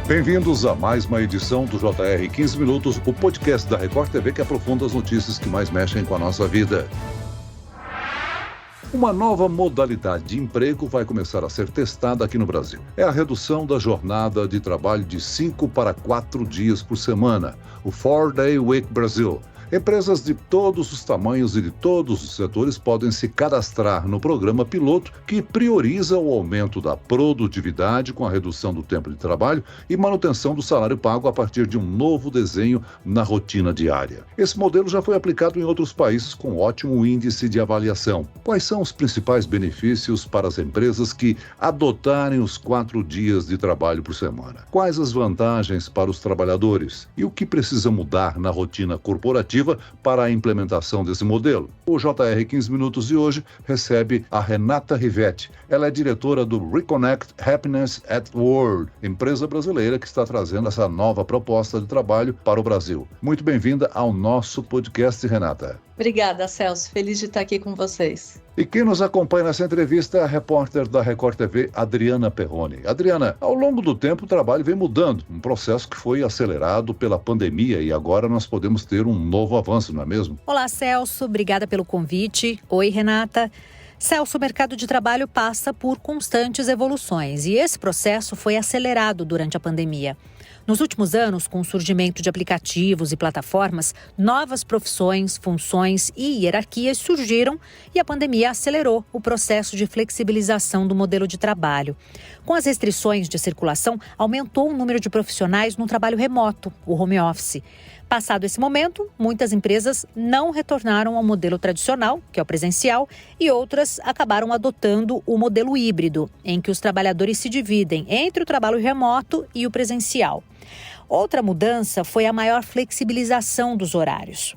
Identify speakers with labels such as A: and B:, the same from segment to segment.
A: Bem-vindos a mais uma edição do JR 15 Minutos, o podcast da Record TV que aprofunda as notícias que mais mexem com a nossa vida. Uma nova modalidade de emprego vai começar a ser testada aqui no Brasil. É a redução da jornada de trabalho de 5 para 4 dias por semana, o 4-Day Week Brasil. Empresas de todos os tamanhos e de todos os setores podem se cadastrar no programa piloto que prioriza o aumento da produtividade com a redução do tempo de trabalho e manutenção do salário pago a partir de um novo desenho na rotina diária. Esse modelo já foi aplicado em outros países com ótimo índice de avaliação. Quais são os principais benefícios para as empresas que adotarem os 4 dias de trabalho por semana? Quais as vantagens para os trabalhadores? E o que precisa mudar na rotina corporativa para a implementação desse modelo? O JR 15 Minutos de hoje recebe a Renata Rivetti. Ela é diretora do Reconnect Happiness at Work, empresa brasileira que está trazendo essa nova proposta de trabalho para o Brasil. Muito bem-vinda ao nosso podcast, Renata.
B: Obrigada, Celso. Feliz de estar aqui com vocês.
A: E quem nos acompanha nessa entrevista é a repórter da Record TV, Adriana Perrone. Adriana, ao longo do tempo o trabalho vem mudando, um processo que foi acelerado pela pandemia e agora nós podemos ter um novo avanço, não é mesmo?
C: Olá, Celso. Obrigada pelo convite. Oi, Renata. Celso, o mercado de trabalho passa por constantes evoluções e esse processo foi acelerado durante a pandemia. Nos últimos anos, com o surgimento de aplicativos e plataformas, novas profissões, funções e hierarquias surgiram e a pandemia acelerou o processo de flexibilização do modelo de trabalho. Com as restrições de circulação, aumentou o número de profissionais no trabalho remoto, o home office. Passado esse momento, muitas empresas não retornaram ao modelo tradicional, que é o presencial, e outras acabaram adotando o modelo híbrido, em que os trabalhadores se dividem entre o trabalho remoto e o presencial. Outra mudança foi a maior flexibilização dos horários.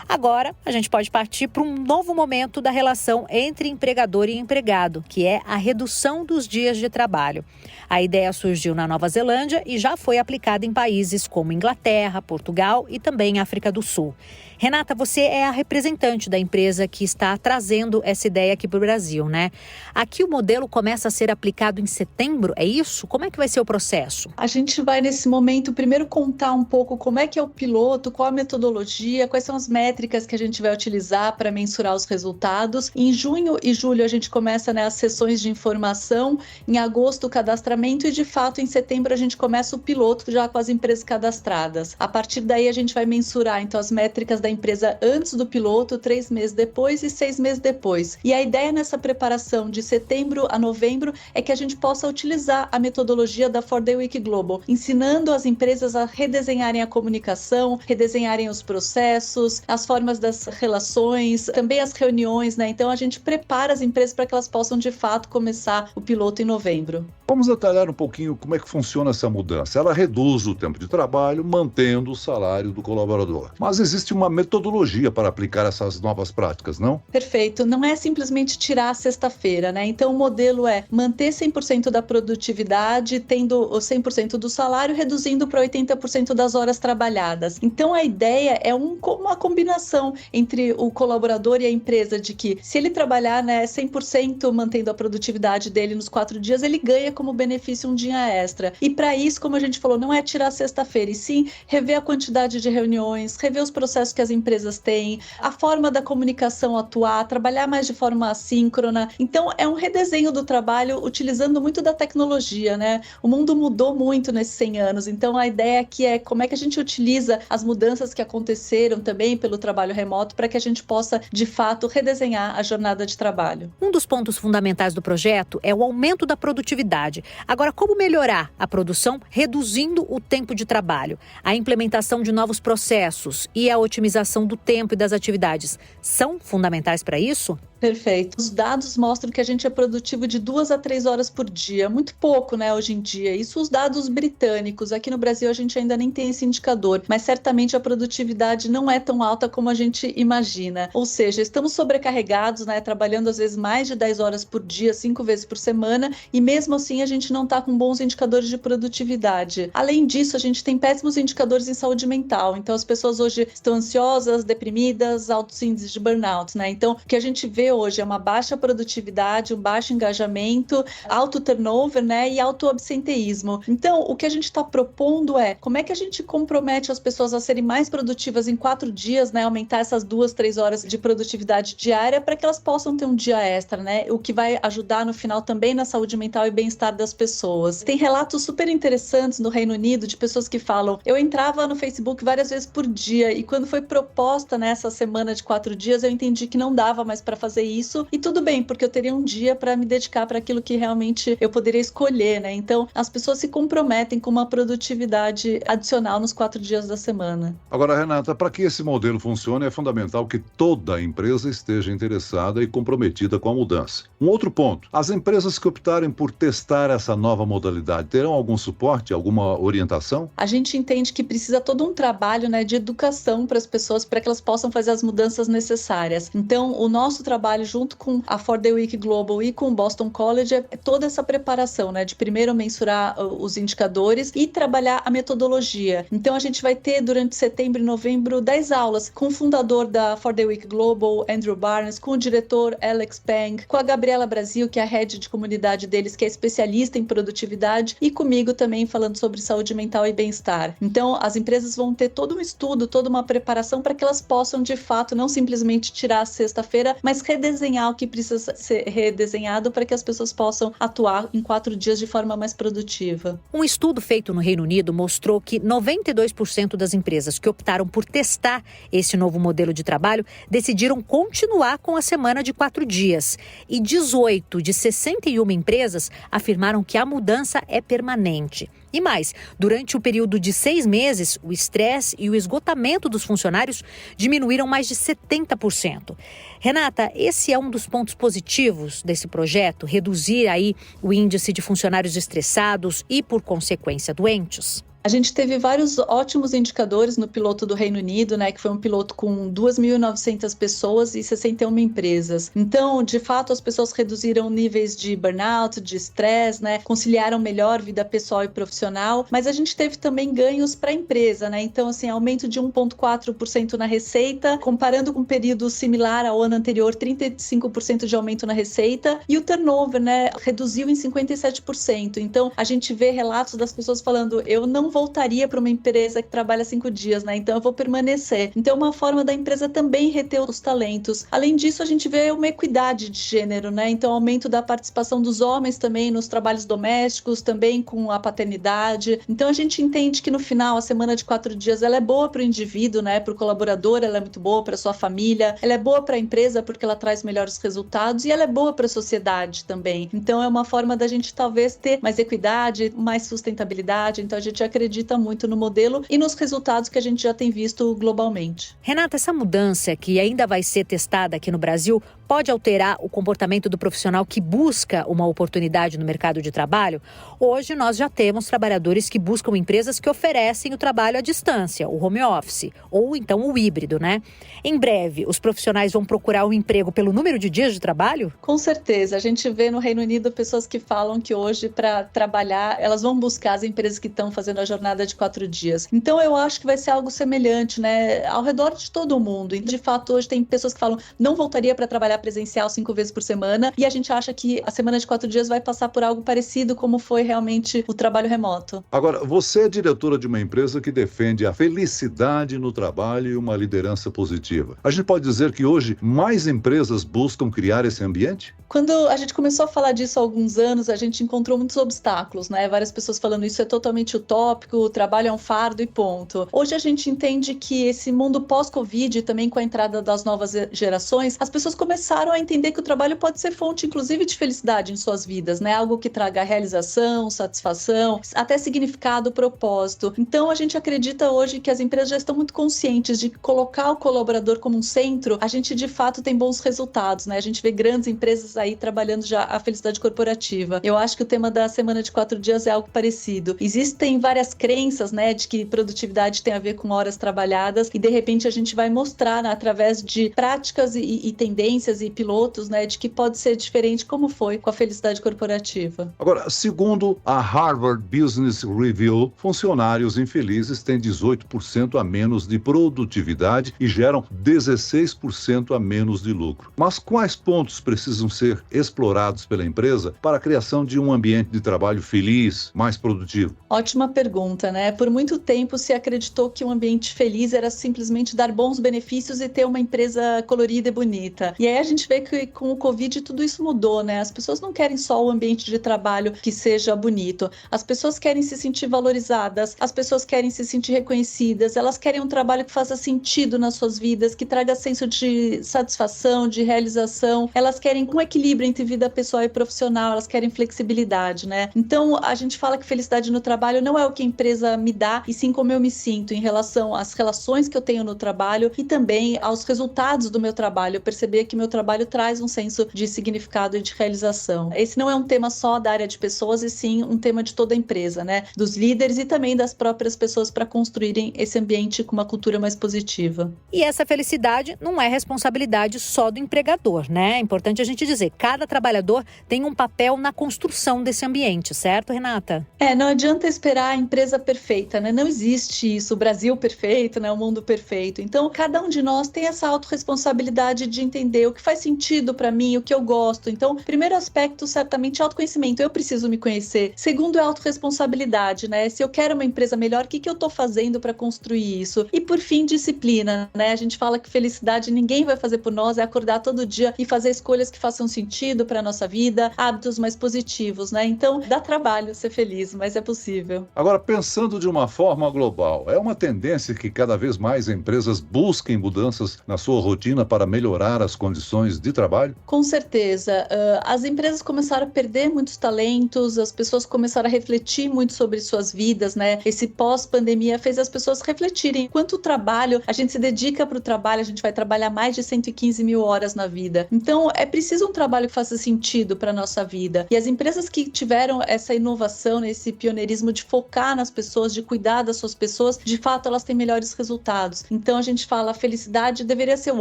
C: Agora, a gente pode partir para um novo momento da relação entre empregador e empregado, que é a redução dos dias de trabalho. A ideia surgiu na Nova Zelândia e já foi aplicada em países como Inglaterra, Portugal e também África do Sul. Renata, você é a representante da empresa que está trazendo essa ideia aqui para o Brasil, né? Aqui o modelo começa a ser aplicado em setembro, é isso? Como é que vai ser o processo?
B: A gente vai, nesse momento, primeiro contar um pouco como é que é o piloto, qual a metodologia, quais são as métricas que a gente vai utilizar para mensurar os resultados. Em junho e julho a gente começa, as sessões de informação, em agosto o cadastramento e, de fato, em setembro a gente começa o piloto já com as empresas cadastradas. A partir daí a gente vai mensurar, então, as métricas da empresa antes do piloto, 3 meses depois e 6 meses depois. E a ideia nessa preparação de setembro a novembro é que a gente possa utilizar a metodologia da 4-Day Week Global, ensinando as empresas a redesenharem a comunicação, redesenharem os processos, as formas das relações, também as reuniões, Então a gente prepara as empresas para que elas possam de fato começar o piloto em novembro.
A: Vamos detalhar um pouquinho como é que funciona essa mudança. Ela reduz o tempo de trabalho, mantendo o salário do colaborador. Mas existe uma metodologia para aplicar essas novas práticas, não?
B: Perfeito. Não é simplesmente tirar a sexta-feira, Então o modelo é manter 100% da produtividade, tendo o 100% do salário, reduzindo para 80% das horas trabalhadas. Então a ideia é uma combinação entre o colaborador e a empresa, de que se ele trabalhar 100% mantendo a produtividade dele nos 4 dias, ele ganha como benefício um dia extra. E para isso, como a gente falou, não é tirar a sexta-feira, e sim rever a quantidade de reuniões, rever os processos que as empresas têm, a forma da comunicação atuar, trabalhar mais de forma assíncrona. Então, é um redesenho do trabalho utilizando muito da tecnologia, O mundo mudou muito nesses 100 anos, então a ideia aqui é como é que a gente utiliza as mudanças que aconteceram também pelo trabalho remoto para que a gente possa, de fato, redesenhar a jornada de trabalho.
C: Um dos pontos fundamentais do projeto é o aumento da produtividade. Agora, como melhorar a produção reduzindo o tempo de trabalho? A implementação de novos processos e a otimização do tempo e das atividades são fundamentais para isso?
B: Perfeito. Os dados mostram que a gente é produtivo de 2 a 3 horas por dia. Muito pouco, hoje em dia. Isso os dados britânicos. Aqui no Brasil a gente ainda nem tem esse indicador, mas certamente a produtividade não é tão alta como a gente imagina. Ou seja, estamos sobrecarregados, trabalhando às vezes mais de 10 horas por dia, 5 vezes por semana, e mesmo assim a gente não está com bons indicadores de produtividade. Além disso, a gente tem péssimos indicadores em saúde mental. Então as pessoas hoje estão ansiosas, deprimidas, altos índices de burnout, Então o que a gente vê vê hoje é uma baixa produtividade, um baixo engajamento, alto turnover, né, e alto absenteísmo. Então, o que a gente está propondo é como é que a gente compromete as pessoas a serem mais produtivas em 4 dias, né, aumentar essas 2-3 horas de produtividade diária para que elas possam ter um dia extra, né, o que vai ajudar no final também na saúde mental e bem-estar das pessoas. Tem relatos super interessantes no Reino Unido de pessoas que falam, eu entrava no Facebook várias vezes por dia e quando foi proposta nessa semana de 4 dias, eu entendi que não dava mais para fazer isso e tudo bem, porque eu teria um dia para me dedicar para aquilo que realmente eu poderia escolher, né? Então, as pessoas se comprometem com uma produtividade adicional nos 4 dias da semana.
A: Agora, Renata, para que esse modelo funcione, é fundamental que toda a empresa esteja interessada e comprometida com a mudança. Um outro ponto, as empresas que optarem por testar essa nova modalidade terão algum suporte, alguma orientação?
B: A gente entende que precisa todo um trabalho, né, de educação para as pessoas, para que elas possam fazer as mudanças necessárias. Então, o nosso trabalho junto com a 4-Day Week Global e com o Boston College é toda essa preparação, né, de primeiro mensurar os indicadores e trabalhar a metodologia. Então, a gente vai ter durante setembro e novembro 10 aulas com o fundador da 4-Day Week Global, Andrew Barnes, com o diretor Alex Peng, com a Gabriela Brasil, que é a head de comunidade deles, que é especialista em produtividade, e comigo também falando sobre saúde mental e bem-estar. Então, as empresas vão ter todo um estudo, toda uma preparação para que elas possam, de fato, não simplesmente tirar a sexta-feira, mas redesenhar o que precisa ser redesenhado para que as pessoas possam atuar em 4 dias de forma mais produtiva.
C: Um estudo feito no Reino Unido mostrou que 92% das empresas que optaram por testar esse novo modelo de trabalho decidiram continuar com a semana de 4 dias. E 18 de 61 empresas afirmaram que a mudança é permanente. E mais, durante o período de 6 meses, o estresse e o esgotamento dos funcionários diminuíram mais de 70%. Renata, esse é um dos pontos positivos desse projeto, reduzir aí o índice de funcionários estressados e, por consequência, doentes?
B: A gente teve vários ótimos indicadores no piloto do Reino Unido, né, que foi um piloto com 2.900 pessoas e 61 empresas. Então, de fato, as pessoas reduziram níveis de burnout, de estresse, né, conciliaram melhor vida pessoal e profissional, mas a gente teve também ganhos para a empresa, né? Então, assim, aumento de 1,4% na receita, comparando com um período similar ao ano anterior, 35% de aumento na receita, e o turnover, né, reduziu em 57%. Então, a gente vê relatos das pessoas falando, eu não voltaria para uma empresa que trabalha 5 dias, né? Então eu vou permanecer. Então é uma forma da empresa também reter os talentos. Além disso, a gente vê uma equidade de gênero, né? Então aumento da participação dos homens também nos trabalhos domésticos, também com a paternidade. Então a gente entende que no final a semana de 4 dias ela é boa para o indivíduo, né? Para o colaborador, ela é muito boa para sua família, ela é boa para a empresa porque ela traz melhores resultados e ela é boa para a sociedade também. Então é uma forma da gente talvez ter mais equidade, mais sustentabilidade. Então a gente acredita muito no modelo e nos resultados que a gente já tem visto globalmente.
C: Renata, essa mudança que ainda vai ser testada aqui no Brasil pode alterar o comportamento do profissional que busca uma oportunidade no mercado de trabalho? Hoje nós já temos trabalhadores que buscam empresas que oferecem o trabalho à distância, o home office, ou então o híbrido, né? Em breve, os profissionais vão procurar um emprego pelo número de dias de trabalho?
B: Com certeza. A gente vê no Reino Unido pessoas que falam que hoje, para trabalhar, elas vão buscar as empresas que estão fazendo a jornada de 4 dias. Então, eu acho que vai ser algo semelhante, né? Ao redor de todo o mundo. E, de fato, hoje tem pessoas que falam não voltaria para trabalhar presencial 5 vezes por semana e a gente acha que a semana de 4 dias vai passar por algo parecido como foi realmente o trabalho remoto.
A: Agora, você é diretora de uma empresa que defende a felicidade no trabalho e uma liderança positiva. A gente pode dizer que hoje mais empresas buscam criar esse ambiente?
B: Quando a gente começou a falar disso há alguns anos, a gente encontrou muitos obstáculos, né? Várias pessoas falando isso é totalmente utópico, o trabalho é um fardo e ponto. Hoje a gente entende que esse mundo pós-Covid, também com a entrada das novas gerações, as pessoas começaram a entender que o trabalho pode ser fonte, inclusive, de felicidade em suas vidas, né? Algo que traga realização, satisfação, até significado, propósito. Então, a gente acredita hoje que as empresas já estão muito conscientes de colocar o colaborador como um centro. A gente, de fato, tem bons resultados, né? A gente vê grandes empresas aí trabalhando já a felicidade corporativa. Eu acho que o tema da semana de 4 dias é algo parecido. Existem várias crenças, né, de que produtividade tem a ver com horas trabalhadas e de repente a gente vai mostrar, né, através de práticas e tendências evidências e pilotos, né, de que pode ser diferente, como foi com a felicidade corporativa.
A: Agora, segundo a Harvard Business Review, funcionários infelizes têm 18% a menos de produtividade e geram 16% a menos de lucro. Mas quais pontos precisam ser explorados pela empresa para a criação de um ambiente de trabalho feliz, mais produtivo?
B: Ótima pergunta, né? Por muito tempo se acreditou que um ambiente feliz era simplesmente dar bons benefícios e ter uma empresa colorida e bonita. E aí a gente vê que com o Covid tudo isso mudou, né? As pessoas não querem só o ambiente de trabalho que seja bonito. As pessoas querem se sentir valorizadas, as pessoas querem se sentir reconhecidas, elas querem um trabalho que faça sentido nas suas vidas, que traga senso de satisfação, de realização. Elas querem um equilíbrio entre vida pessoal e profissional, elas querem flexibilidade, né? Então a gente fala que felicidade no trabalho não é o que a empresa me dá, e sim como eu me sinto em relação às relações que eu tenho no trabalho e também aos resultados do meu trabalho. Eu perceber que meu trabalho traz um senso de significado e de realização. Esse não é um tema só da área de pessoas, e sim um tema de toda a empresa, né? Dos líderes e também das próprias pessoas para construírem esse ambiente com uma cultura mais positiva.
C: E essa felicidade não é responsabilidade só do empregador, né? É importante a gente dizer, cada trabalhador tem um papel na construção desse ambiente, certo, Renata?
B: Não adianta esperar a empresa perfeita, né? Não existe isso, o Brasil perfeito, né? O mundo perfeito. Então, cada um de nós tem essa autorresponsabilidade de entender o que faz sentido para mim, o que eu gosto. Então, primeiro aspecto, certamente, é autoconhecimento. Eu preciso me conhecer. Segundo, é autorresponsabilidade, né? Se eu quero uma empresa melhor, o que eu estou fazendo para construir isso? E, por fim, disciplina, né? A gente fala que felicidade ninguém vai fazer por nós, é acordar todo dia e fazer escolhas que façam sentido para a nossa vida, hábitos mais positivos, né? Então, dá trabalho ser feliz, mas é possível.
A: Agora, pensando de uma forma global, é uma tendência que cada vez mais empresas busquem mudanças na sua rotina para melhorar as condições de trabalho?
B: Com certeza. As empresas começaram a perder muitos talentos, as pessoas começaram a refletir muito sobre suas vidas, né? Esse pós-pandemia fez as pessoas refletirem quanto trabalho a gente se dedica para o trabalho, a gente vai trabalhar mais de 115 mil horas na vida. Então, é preciso um trabalho que faça sentido para a nossa vida. E as empresas que tiveram essa inovação, esse pioneirismo de focar nas pessoas, de cuidar das suas pessoas, de fato, elas têm melhores resultados. Então, a gente fala, a felicidade deveria ser o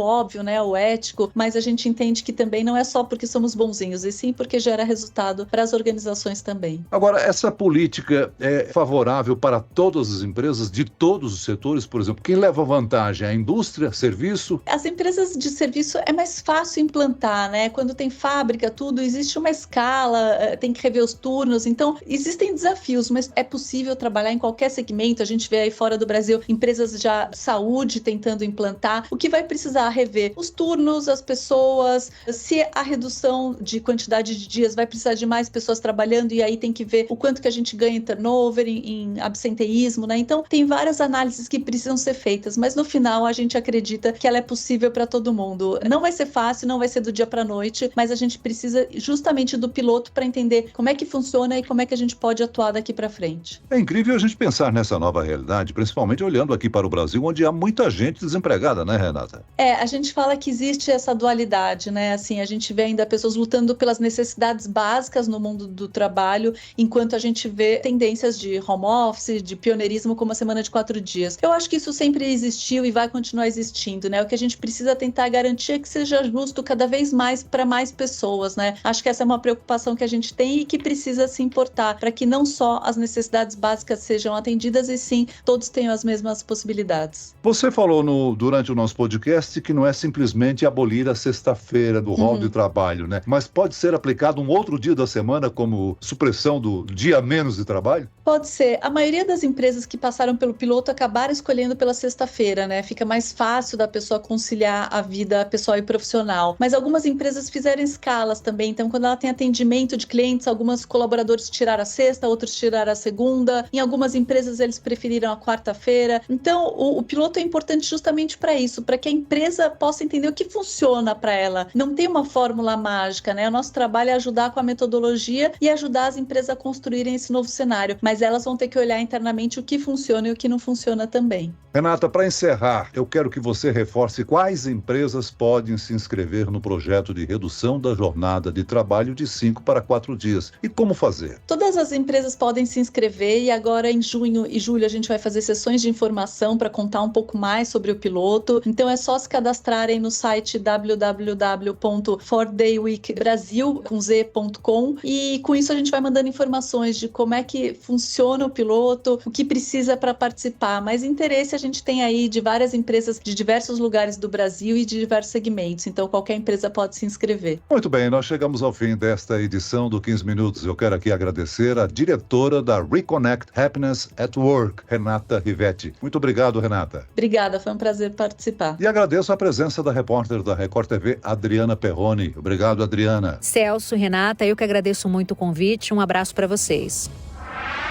B: óbvio, né? O ético, mas a gente entende que também não é só porque somos bonzinhos, e sim porque gera resultado para as organizações também.
A: Agora, essa política é favorável para todas as empresas de todos os setores? Por exemplo, quem leva vantagem? A indústria, serviço?
B: As empresas de serviço é mais fácil implantar, né? Quando tem fábrica, tudo, existe uma escala, tem que rever os turnos, então existem desafios, mas é possível trabalhar em qualquer segmento. A gente vê aí fora do Brasil empresas já de saúde tentando implantar. O que vai precisar rever? Os turnos, as pessoas, se a redução de quantidade de dias vai precisar de mais pessoas trabalhando, e aí tem que ver o quanto que a gente ganha em turnover, em absenteísmo, né? Então tem várias análises que precisam ser feitas, mas no final a gente acredita que ela é possível para todo mundo. Não vai ser fácil, não vai ser do dia para a noite, mas a gente precisa justamente do piloto para entender como é que funciona e como é que a gente pode atuar daqui para frente.
A: É incrível a gente pensar nessa nova realidade, principalmente olhando aqui para o Brasil, onde há muita gente desempregada, né, Renata?
B: A gente fala que existe essa dualidade, né? Assim, a gente vê ainda pessoas lutando pelas necessidades básicas no mundo do trabalho, enquanto a gente vê tendências de home office, de pioneirismo, como a semana de 4 dias. Eu acho que isso sempre existiu e vai continuar existindo, né? O que a gente precisa tentar garantir é que seja justo cada vez mais para mais pessoas, né? Acho que essa é uma preocupação que a gente tem e que precisa se importar, para que não só as necessidades básicas sejam atendidas, e sim, todos tenham as mesmas possibilidades.
A: Você falou durante o nosso podcast que não é simplesmente abolir a sexta-feira do rol de trabalho, né? Mas pode ser aplicado um outro dia da semana como supressão do dia menos de trabalho?
B: Pode ser. A maioria das empresas que passaram pelo piloto acabaram escolhendo pela sexta-feira, né? Fica mais fácil da pessoa conciliar a vida pessoal e profissional. Mas algumas empresas fizeram escalas também. Então, quando ela tem atendimento de clientes, alguns colaboradores tiraram a sexta, outros tiraram a segunda. Em algumas empresas, eles preferiram a quarta-feira. Então, o piloto é importante justamente para isso, para que a empresa possa entender o que funciona para ela. Não tem uma fórmula mágica, né? O nosso trabalho é ajudar com a metodologia e ajudar as empresas a construírem esse novo cenário. Mas elas vão ter que olhar internamente o que funciona e o que não funciona também.
A: Renata, para encerrar, eu quero que você reforce quais empresas podem se inscrever no projeto de redução da jornada de trabalho de 5 para 4 dias e como fazer.
B: Todas as empresas podem se inscrever, e agora em junho e julho a gente vai fazer sessões de informação para contar um pouco mais sobre o piloto. Então é só se cadastrarem no site www.harvard.edu www.4dayweekbrasil.com, e com isso a gente vai mandando informações de como é que funciona o piloto, o que precisa para participar. Mas interesse a gente tem aí de várias empresas de diversos lugares do Brasil e de diversos segmentos, então qualquer empresa pode se inscrever.
A: Muito bem, nós chegamos ao fim desta edição do 15 Minutos. Eu quero aqui agradecer a diretora da Reconnect Happiness at Work, Renata Rivetti. Muito obrigado, Renata.
B: Obrigada, foi um prazer participar.
A: E agradeço a presença da repórter da Record TV, Adriana Perrone. Obrigado, Adriana.
C: Celso, Renata, eu que agradeço muito o convite. Um abraço para vocês.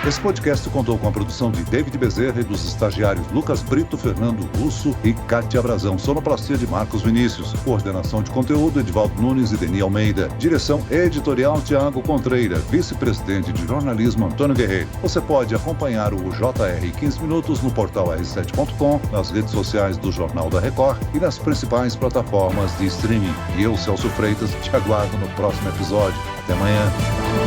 A: Esse podcast contou com a produção de David Bezerra e dos estagiários Lucas Brito, Fernando Russo e Cátia Brazão. Sonoplastia de Marcos Vinícius. Coordenação de conteúdo, Edivaldo Nunes e Deni Almeida. Direção editorial, Tiago Contreira. Vice-presidente de jornalismo, Antônio Guerreiro. Você pode acompanhar o JR 15 Minutos no portal r7.com, nas redes sociais do Jornal da Record e nas principais plataformas de streaming. E eu, Celso Freitas, te aguardo no próximo episódio. Até amanhã.